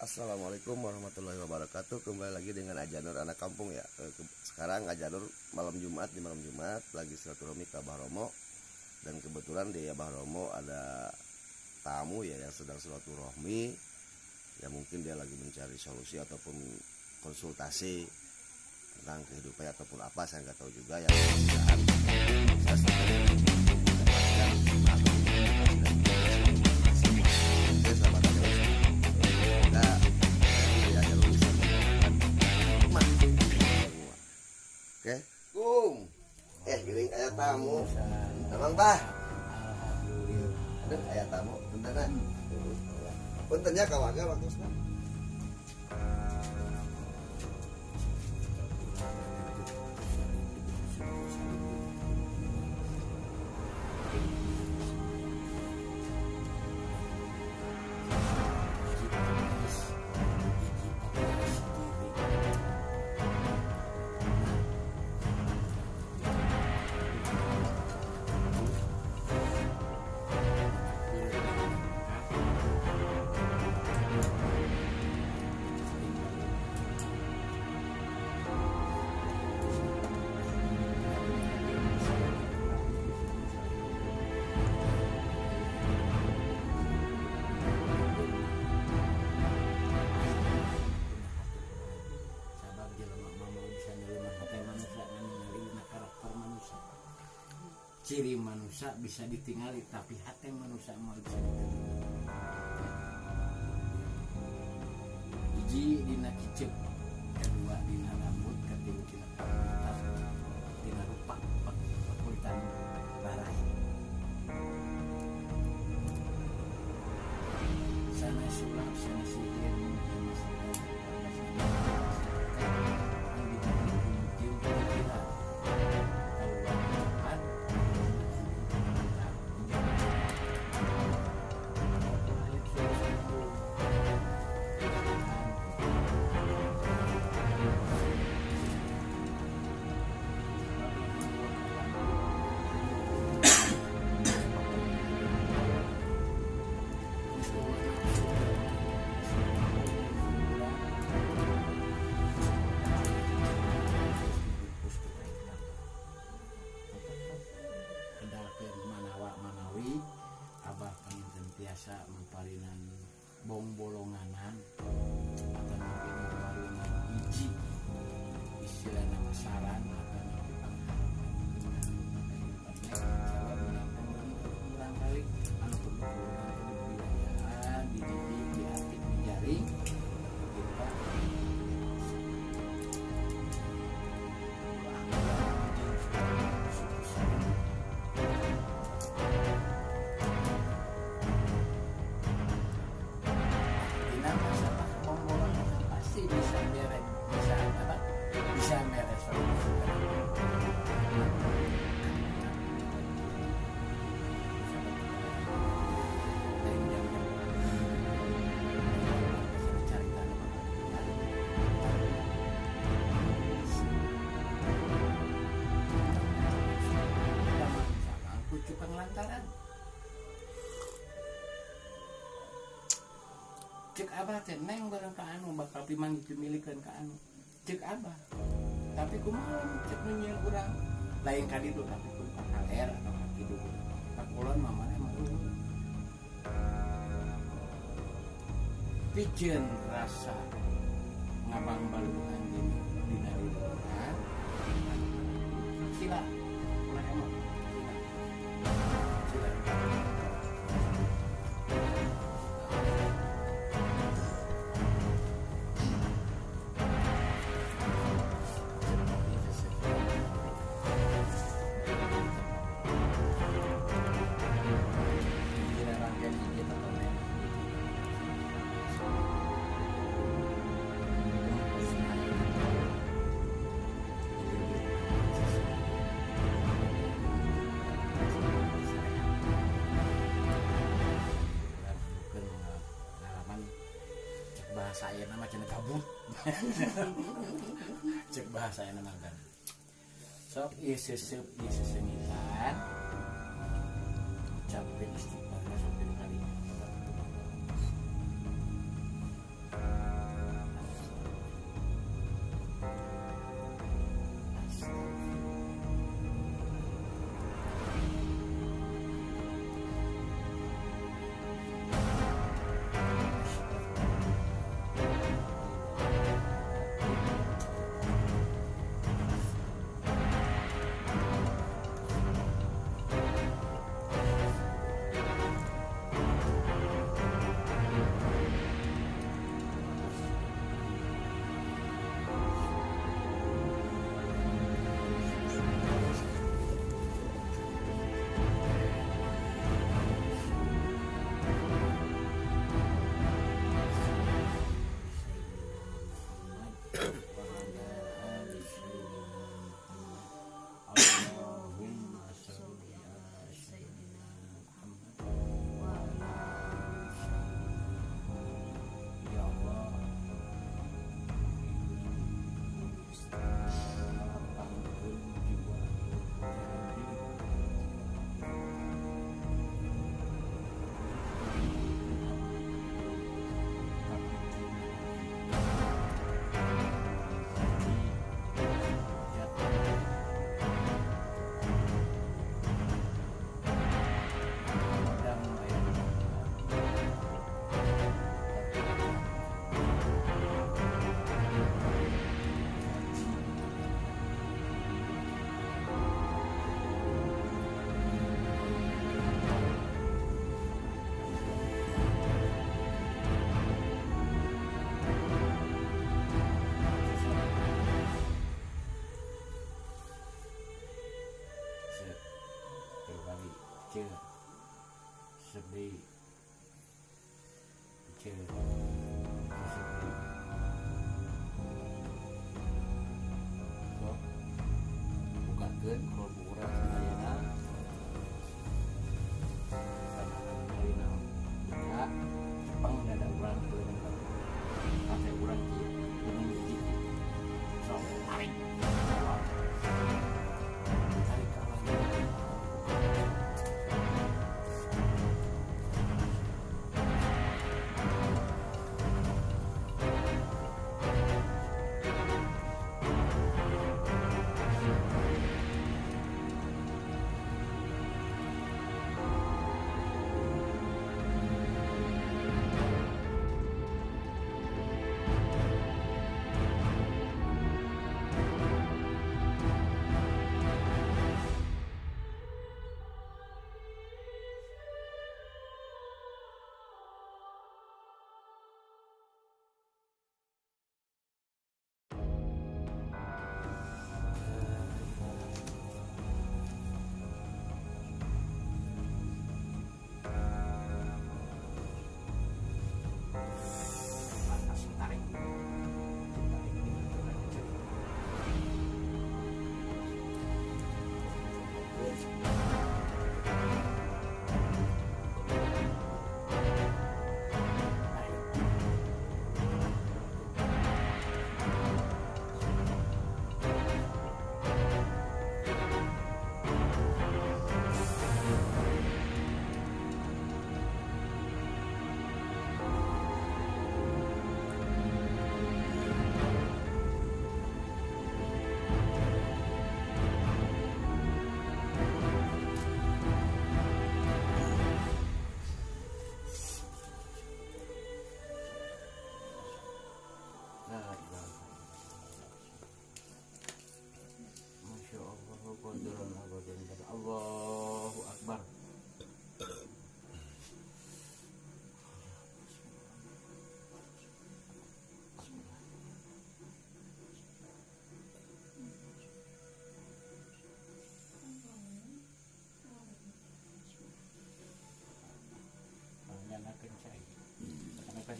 Assalamualaikum warahmatullahi wabarakatuh. Kembali lagi dengan Ajanur anak kampung ya. Sekarang Ajanur malam Jumat lagi silaturahmi ke Abah Romo. Dan kebetulan di Abah Romo ada tamu ya yang sedang silaturahmi. Ya mungkin dia lagi mencari solusi ataupun konsultasi tentang kehidupan ataupun apa, saya nggak tahu juga ya. Mudah-mudahan saya selalu mendapatkan selamat oke, kum. Giring aya tamu. Emang bah? Aduh, aya tamu. Punten. Puntennya kawaga bagusna. Ciri manusia bisa ditinggali tapi hati manusia mau bisa ditinggali. Hiji dina kicep, kedua dina rambut, ketiga dina kualitas, dina rupa pakulitan barai. Sana sulap, sana sihir, memparinan bong bolonganan atau nanti memparinan hiji istilah nama saran atau nanti panghapan barangkali anu perbulan kewilayaan di dinding di atik di jaring cek abah teh neng barang ka anu bakal pimang dimilikeun ka anu cek abah tapi kumaha cek nyeun urang lain ka ditu tapi ku KR atau ka kidu ka kulon mamana mah piceun rasa ngabang balungan dina dina sila ulah emang sila saya nama cenah kabut cek bahasa nama kan sok ieu seseup ieu sesengitan ucapkeun istighfar sok kali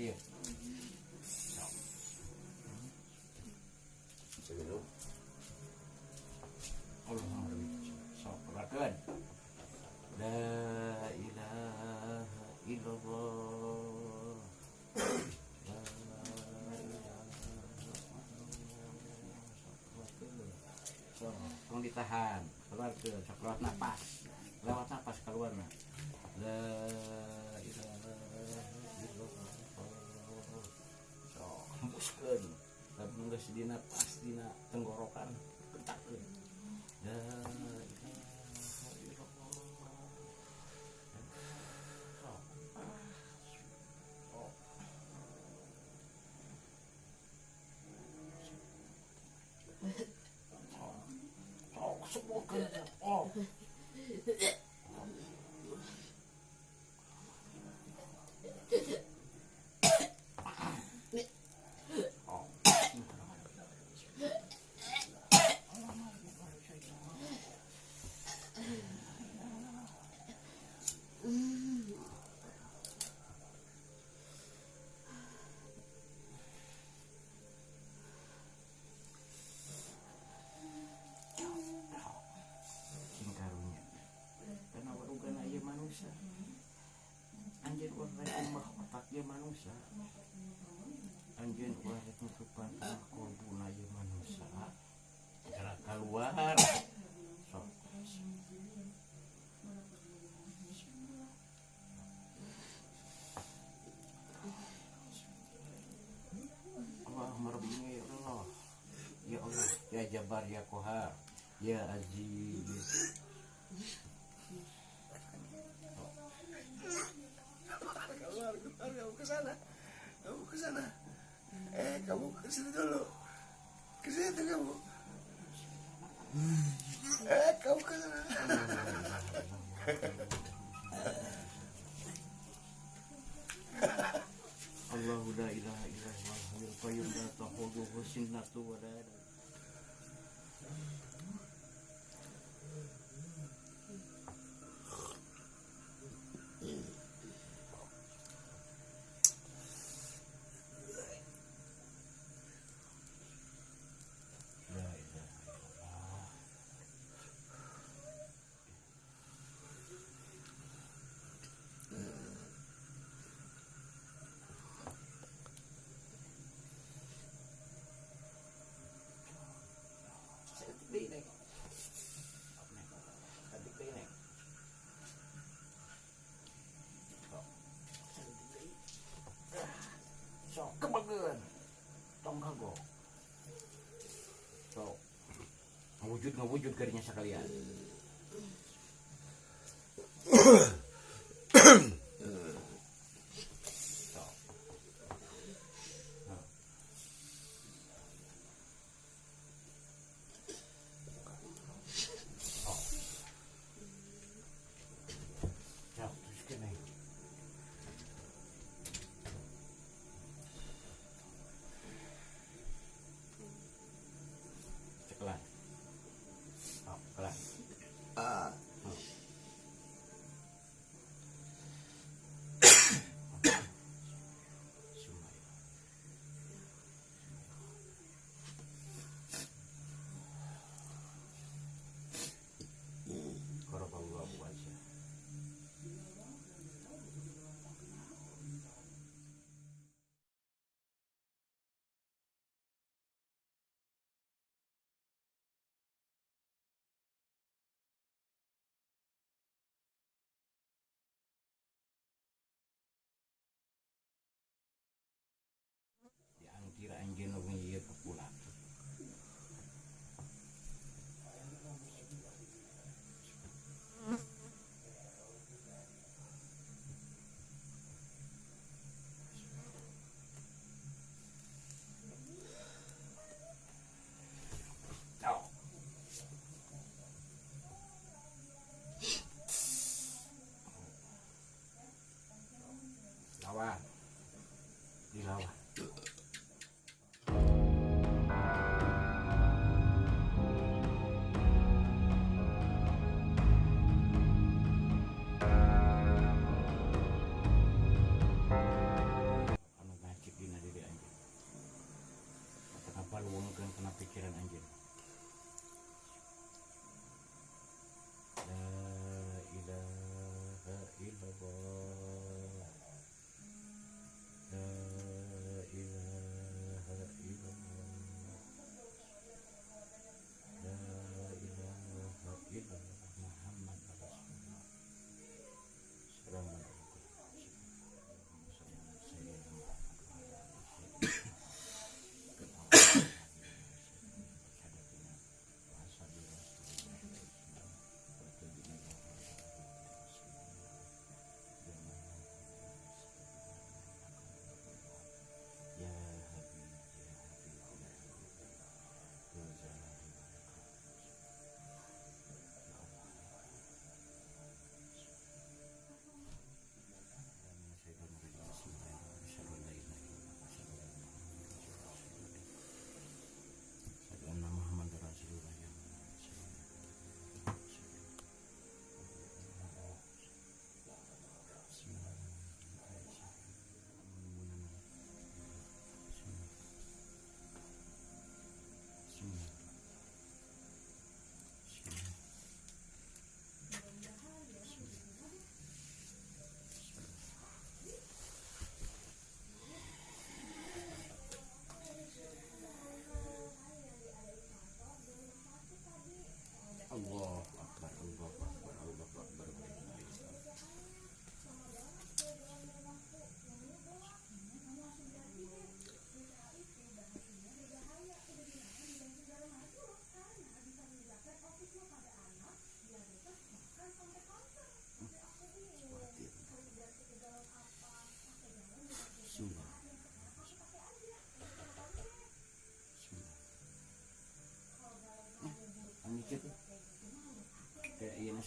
Iya. Segitu. Allah sok rakeun. La ilaha illallah. La ilaha so, tong ditahan. Keluar ke lewat napas. Lewat napas keluar na. La ilaha illallah. So, hembuskeun. Lamun geus dina pas dina tenggorokan bentakeun. La oh. Anjeun urang mah otak ieu manusia. Anjeun urang nutupan kolbuna ieu manusia. Gerak keluar. Sok. Allahumma rabbina ya Allah. Ya Allah, ya Jabbar ya Qahar, ya Aziz. Kamu ke sana. Kamu ke sana. Kamu ke sini dulu. Ke situ kamu. Kamu ke sana. Allahu la ilaha illallah wal qayyum la ta'khudhuhu sinatun wa la nawm. So, kebageun. Tong kagok. So, ngawujud karinya sakalian.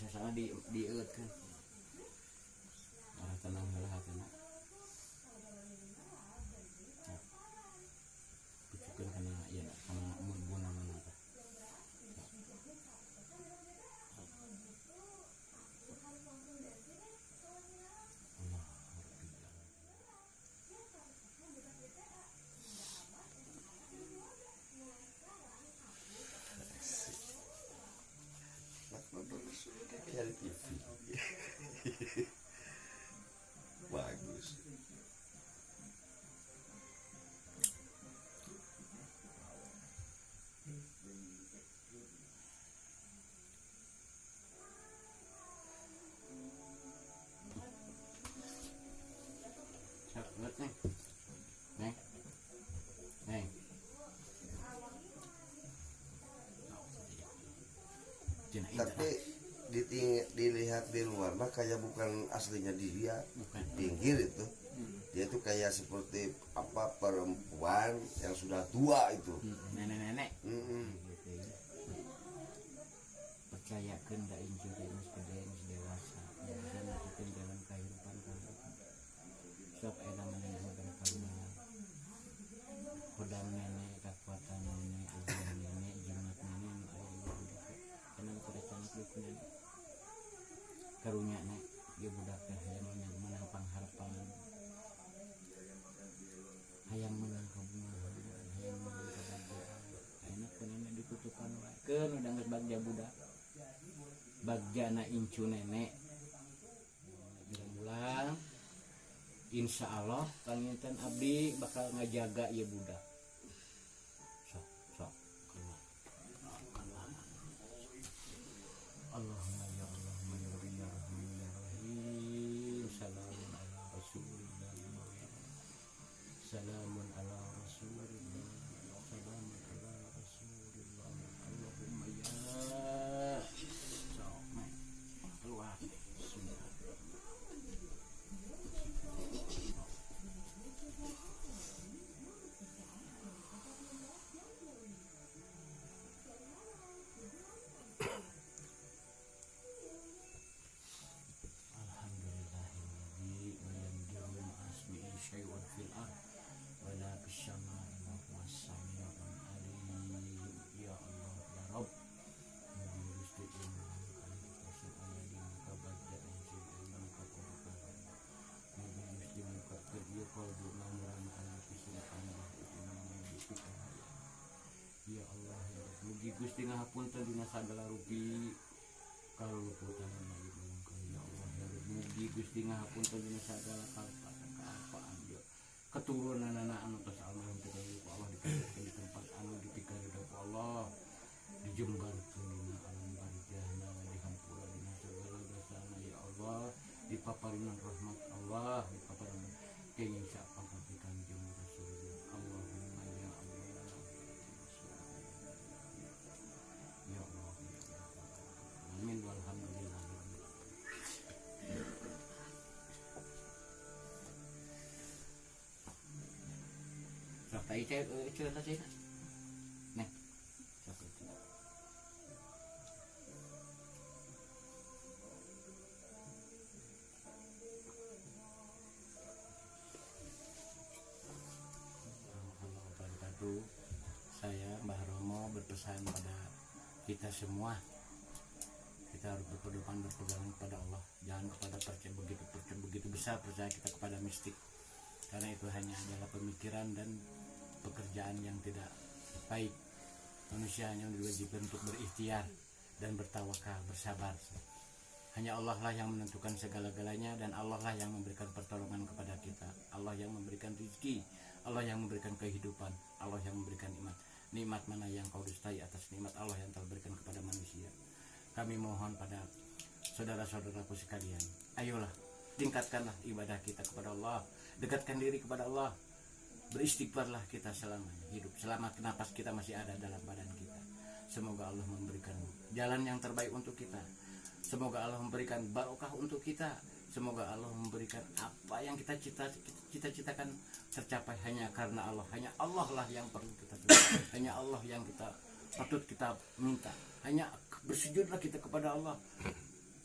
sasana dieutkeun arah tenang heula hatina pucukeun kana ieu kana mun-munan teh Kayak TV. Bagus. Cepet nih neng neng Cina itu Tapi dilihat di luar mah kayak bukan aslinya dia, bukan pinggir itu. Dia tuh kayak seperti apa perempuan yang sudah tua itu. nenek-nenek Mm-mm. gitu ya. Percayakan da injur geus gede geus dewasa dan ngikutin jalan kehidupan kamu sok eta maneh modal kauna hodang nenek kekuatan nenek ujian nenek jimat nenek kenang kuda canak dukun nenek karunya nek ieu budak teh hayang menang pangharapan hayang menang kabungahan hayang menang kebahagiaan enak pun nenek ditutupan wae keun udah geus bagja budak bagjana incu nenek ulang insya Allah panginten abdi bakal ngajaga ieu budak sok Allahumma ya Allahumma ya Rabbi ya Rahman ya Rahim salamun ala rasulillah salamun ala rasulillah salamun ala rasulillah Allahumma ya sok mek keluar sunnah alhamdulillahilladzi la yanjuru ma'asmi'i syai'un fil ard wala fis samaa'i wa huwas samii'ul alim ya Allah ya Rabb mugi Gusti Allah kali kasih aya di muka bagja anjing aya muka korban mugi Gusti muka kerja kalbu namuran kali pisan Allah itu namanya dipikir ya Allah ya Rabb mugi Gusti ngahapunten dina sagala rupi kaluputan lagi mungkin ya Allah ya Rabb mugi Gusti ngahapunten dina sagala kealpaan ya keturunan anak anu tos almarhum kita ku Allah dikasihkeun di tempat anu dipikari ku Allah dijembarkeun dina alam barzahna dihampura dina segala dosana ya Allah dipaparinan rahmat Allah dipaparinan kenging syafaat di Kanjeng Rasulullah Allahumma ya Allah ya Allah amin walhamdulillah Rakta ice cerita sih nih wabarakatuh. Saya Mbah Romo berpesan pada kita semua, kita harus berpedoman berpegangan kepada Allah, jangan kepada begitu besar percaya kita kepada mistik, karena itu hanya adalah pemikiran dan pekerjaan yang tidak baik. Manusia hanya diwajibkan untuk berikhtiar dan bertawakal, bersabar. Hanya Allah lah yang menentukan segala-galanya, dan Allah lah yang memberikan pertolongan kepada kita. Allah yang memberikan rezeki, Allah yang memberikan kehidupan, Allah yang memberikan nikmat. Nikmat mana yang kau dustai atas nikmat Allah yang telah berikan kepada manusia? Kami mohon pada saudara-saudaraku sekalian, ayolah tingkatkanlah ibadah kita kepada Allah, dekatkan diri kepada Allah, beristighfarlah kita selama hidup, selama napas kita masih ada dalam badan kita. Semoga Allah memberikan jalan yang terbaik untuk kita, semoga Allah memberikan barokah untuk kita, semoga Allah memberikan apa yang kita cita-citakan tercapai hanya karena Allah. Hanya Allah lah yang perlu kita doa, hanya Allah yang kita patut kita minta, hanya bersujudlah kita kepada Allah.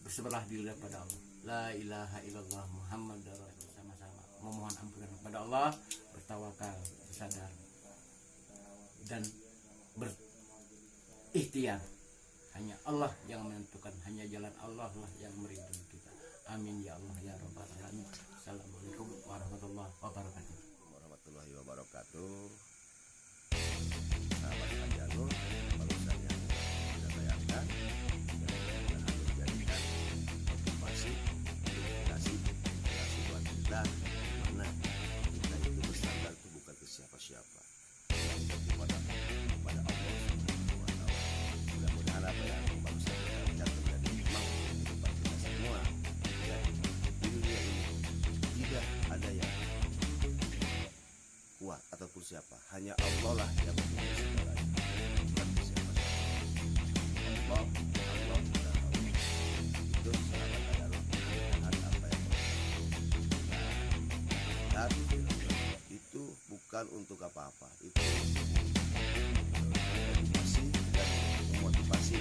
bersebelah diri kepada Allah. La ilaha illallah Muhammad Rasulullah, sama-sama memohon ampunan kepada Allah, bertawakal, bersadar dan berikhtiar. Hanya Allah yang menentukan, hanya jalan Allah lah yang meridhoi kita. Amin ya Allah ya rabbal alamin. Assalamualaikum warahmatullahi wabarakatuh. Warahmatullahi wabarakatuh. Sahabat Ajanur, barusan yang kita bayangkan yang harus dijadikan motivasi, inspirasi buat kita, mana kita itu bersandar itu bukan ke siapa-siapa, kepada Allah Subhanahu wa Ta'ala. Mudah-mudahan apa yang barusan kita lihat menjadi hikmah kehidupan kita semua. Ya, di dunia ini tidak ada yang kuat ataupun siapa, hanya Allah lah yang mempunyai segalanya, bukan siapa. Allah dan Allah itu sahabat adalah apa yang dan itu bukan untuk apa-apa, itu motivasi dan memotivasi